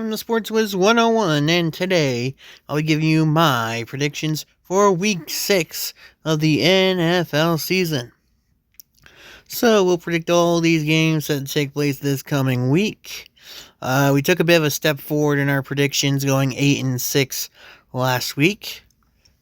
I'm the Sports Wiz 101, and today I'll be giving you my predictions for Week 6 of the NFL season. So, we'll predict all these games that take place this coming week. We took a bit of a step forward in our predictions, going 8-6 last week.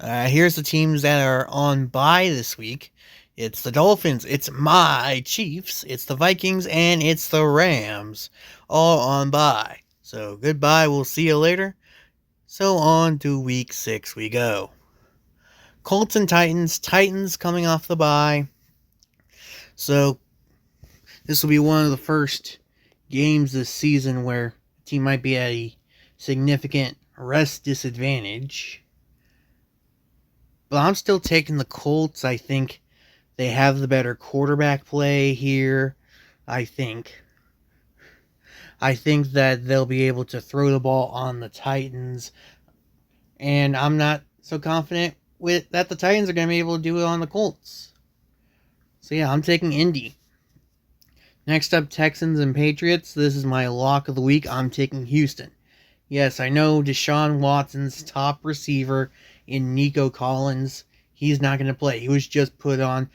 Here's the teams that are on bye this week. It's the Dolphins, it's my Chiefs, it's the Vikings, and it's the Rams, all on bye. So goodbye, we'll see you later. So on to week 6 we go. Colts and Titans coming off the bye. So this will be one of the first games this season where the team might be at a significant rest disadvantage. But I'm still taking the Colts. I think they have the better quarterback play here. I think that they'll be able to throw the ball on the Titans. And I'm not so confident with that the Titans are going to be able to do it on the Colts. So yeah, I'm taking Indy. Next up, Texans and Patriots. This is my lock of the week. I'm taking Houston. Yes, I know Deshaun Watson's top receiver in Nico Collins. He's not going to play. He was just put on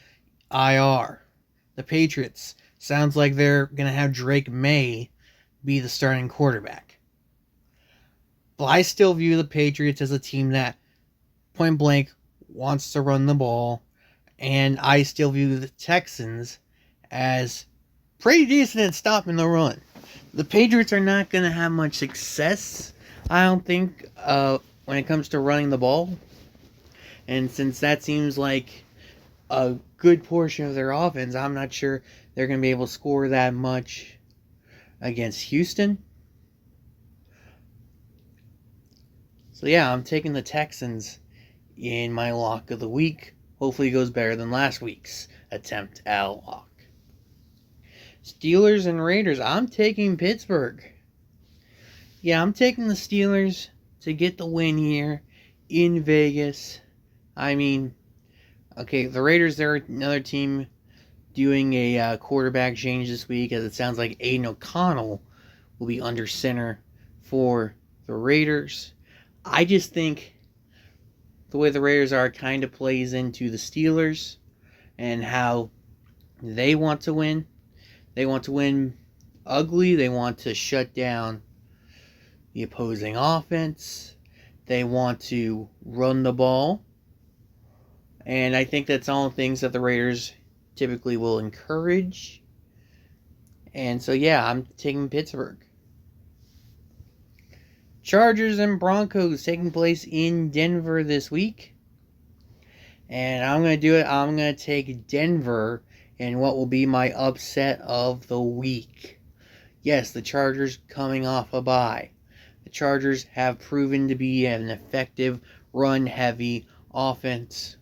IR. The Patriots. Sounds like they're going to have Drake May be the starting quarterback. But I still view the Patriots as a team that, point blank, wants to run the ball. And I still view the Texans as pretty decent at stopping the run. The Patriots are not going to have much success, I don't think, when it comes to running the ball. And since that seems like a good portion of their offense, I'm not sure they're going to be able to score that much against Houston. So yeah, I'm taking the Texans in my lock of the week. Hopefully it goes better than last week's attempt at a lock. Steelers and Raiders. I'm taking Pittsburgh. Yeah, I'm taking the Steelers to get the win here in Vegas. I mean, okay, the Raiders, they're another team doing a quarterback change this week, as it sounds like Aiden O'Connell will be under center for the Raiders. I just think the way the Raiders are kind of plays into the Steelers and how they want to win. They want to win ugly. They want to shut down the opposing offense. They want to run the ball. And I think that's all things that the Raiders typically will encourage. And so, yeah, I'm taking Pittsburgh. Chargers and Broncos taking place in Denver this week. And I'm going to do it. I'm going to take Denver in what will be my upset of the week. Yes, the Chargers coming off a bye. The Chargers have proven to be an effective, run-heavy offense.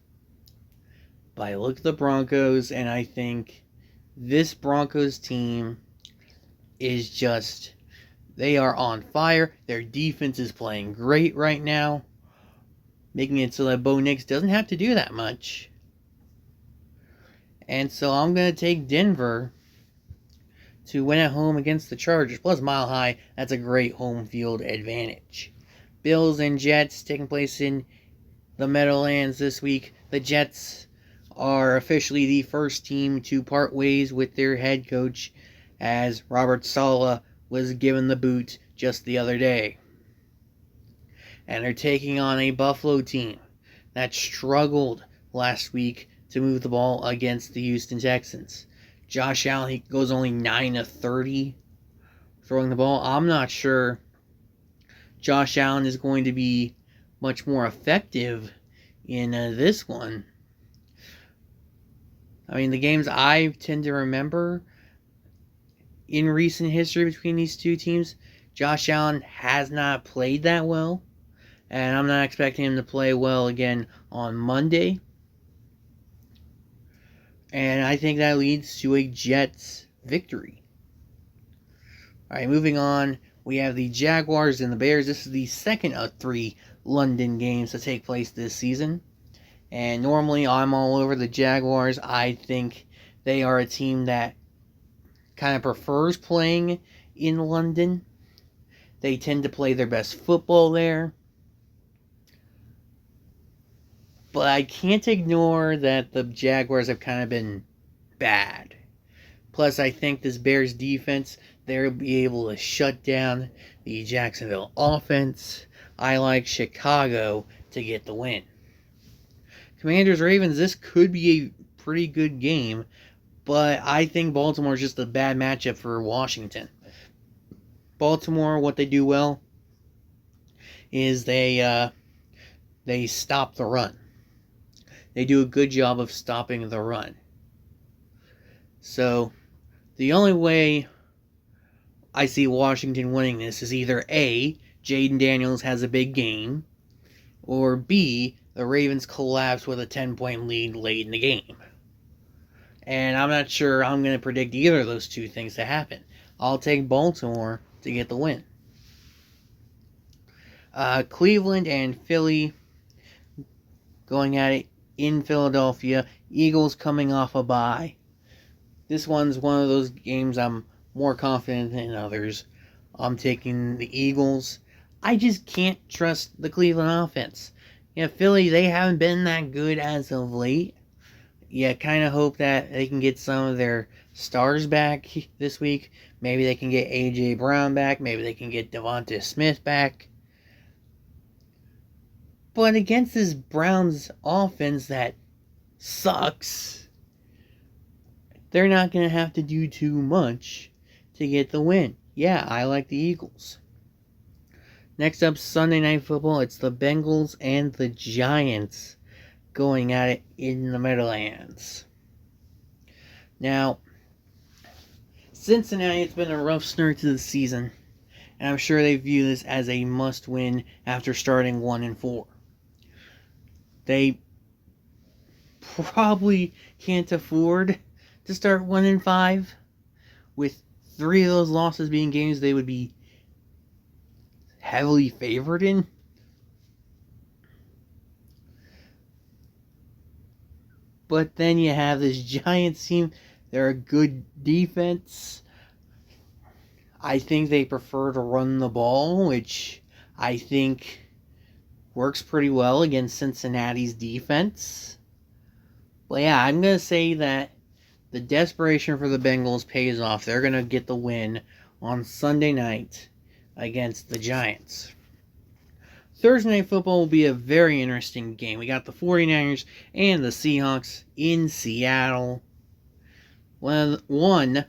But I look at the Broncos, and I think this Broncos team is just, they are on fire. Their defense is playing great right now, making it so that Bo Nix doesn't have to do that much. And so I'm going to take Denver to win at home against the Chargers. Plus Mile High, that's a great home field advantage. Bills and Jets taking place in the Meadowlands this week. The Jets are officially the first team to part ways with their head coach, as Robert Saleh was given the boot just the other day. And they're taking on a Buffalo team that struggled last week to move the ball against the Houston Texans. Josh Allen, he goes only 9 of 30 throwing the ball. I'm not sure Josh Allen is going to be much more effective in this one. I mean, the games I tend to remember in recent history between these two teams, Josh Allen has not played that well. And I'm not expecting him to play well again on Monday. And I think that leads to a Jets victory. Alright, moving on. We have the Jaguars and the Bears. This is the second of 3 London games to take place this season. And normally I'm all over the Jaguars. I think they are a team that kind of prefers playing in London. They tend to play their best football there. But I can't ignore that the Jaguars have kind of been bad. Plus, I think this Bears defense, they'll be able to shut down the Jacksonville offense. I like Chicago to get the win. Commanders Ravens, this could be a pretty good game, but I think Baltimore is just a bad matchup for Washington. Baltimore, what they do well is they stop the run. They do a good job of stopping the run. So, the only way I see Washington winning this is either A, Jaden Daniels has a big game, or B, the Ravens collapse with a 10-point lead late in the game. And I'm not sure I'm going to predict either of those two things to happen. I'll take Baltimore to get the win. Cleveland and Philly going at it in Philadelphia. Eagles coming off a bye. This one's one of those games I'm more confident than others. I'm taking the Eagles. I just can't trust the Cleveland offense. Yeah, Philly, they haven't been that good as of late. Yeah, kind of hope that they can get some of their stars back this week. Maybe they can get A.J. Brown back. Maybe they can get Devonta Smith back. But against this Browns offense that sucks, they're not going to have to do too much to get the win. Yeah, I like the Eagles. Next up, Sunday Night Football. It's the Bengals and the Giants going at it in the Meadowlands. Now, Cincinnati, it's been a rough start to the season, and I'm sure they view this as a must-win after starting 1-4. They probably can't afford to start 1-5, with 3 of those losses being games they would be heavily favored in. But then you have this Giants team. They're a good defense. I think they prefer to run the ball, which I think works pretty well against Cincinnati's defense. But yeah, I'm going to say that the desperation for the Bengals pays off. They're going to get the win on Sunday night against the Giants. Thursday Night Football will be a very interesting game. We got the 49ers and the Seahawks in Seattle. One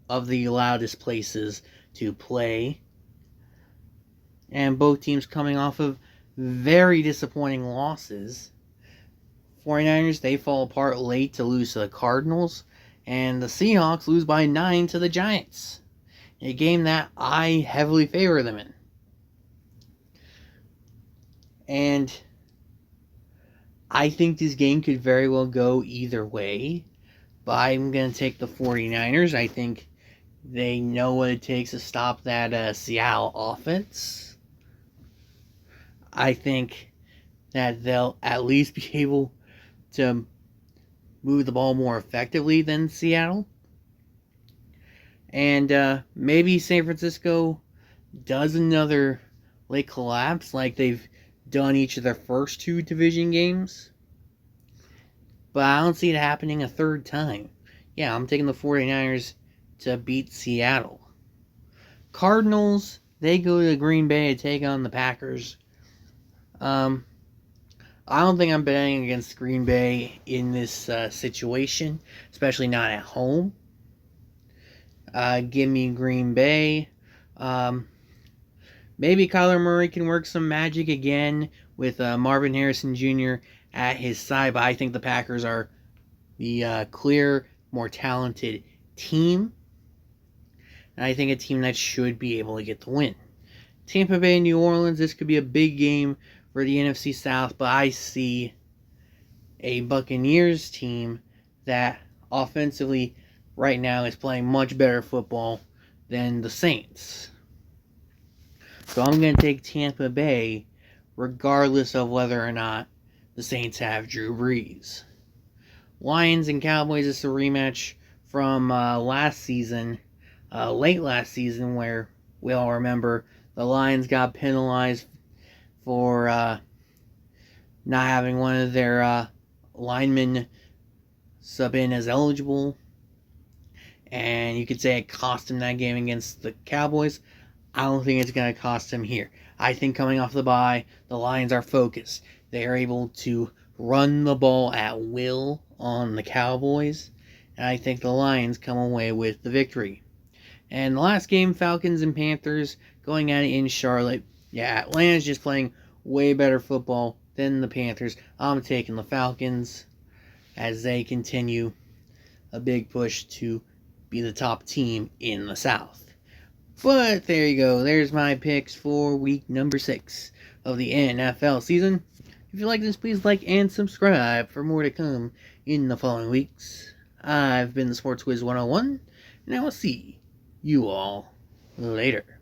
of the loudest places to play. And both teams coming off of very disappointing losses. 49ers, they fall apart late to lose to the Cardinals. And the Seahawks lose by 9 to the Giants. A game that I heavily favor them in. And I think this game could very well go either way. But I'm going to take the 49ers. I think they know what it takes to stop that Seattle offense. I think that they'll at least be able to move the ball more effectively than Seattle. And maybe San Francisco does another late collapse like they've done each of their first 2 division games. But I don't see it happening a third time. Yeah, I'm taking the 49ers to beat Seattle. Cardinals, they go to Green Bay to take on the Packers. I don't think I'm betting against Green Bay in this situation, especially not at home. Give me Green Bay. Maybe Kyler Murray can work some magic again with Marvin Harrison Jr. at his side, but I think the Packers are the clear, more talented team. And I think a team that should be able to get the win. Tampa Bay and New Orleans, this could be a big game for the NFC South, but I see a Buccaneers team that offensively right now is playing much better football than the Saints. So I'm going to take Tampa Bay regardless of whether or not the Saints have Drew Brees. Lions and Cowboys is a rematch from last season, late last season, where we all remember the Lions got penalized for not having one of their linemen sub in as eligible. And you could say it cost him that game against the Cowboys. I don't think it's going to cost him here. I think coming off the bye, the Lions are focused. They are able to run the ball at will on the Cowboys. And I think the Lions come away with the victory. And the last game, Falcons and Panthers going at it in Charlotte. Yeah, Atlanta's just playing way better football than the Panthers. I'm taking the Falcons as they continue a big push to be the top team in the South. But there you go. There's my picks for week number 6 of the NFL season. If you like this, please like and subscribe for more to come in the following weeks. I've been the Sports Wiz 101, and I will see you all later.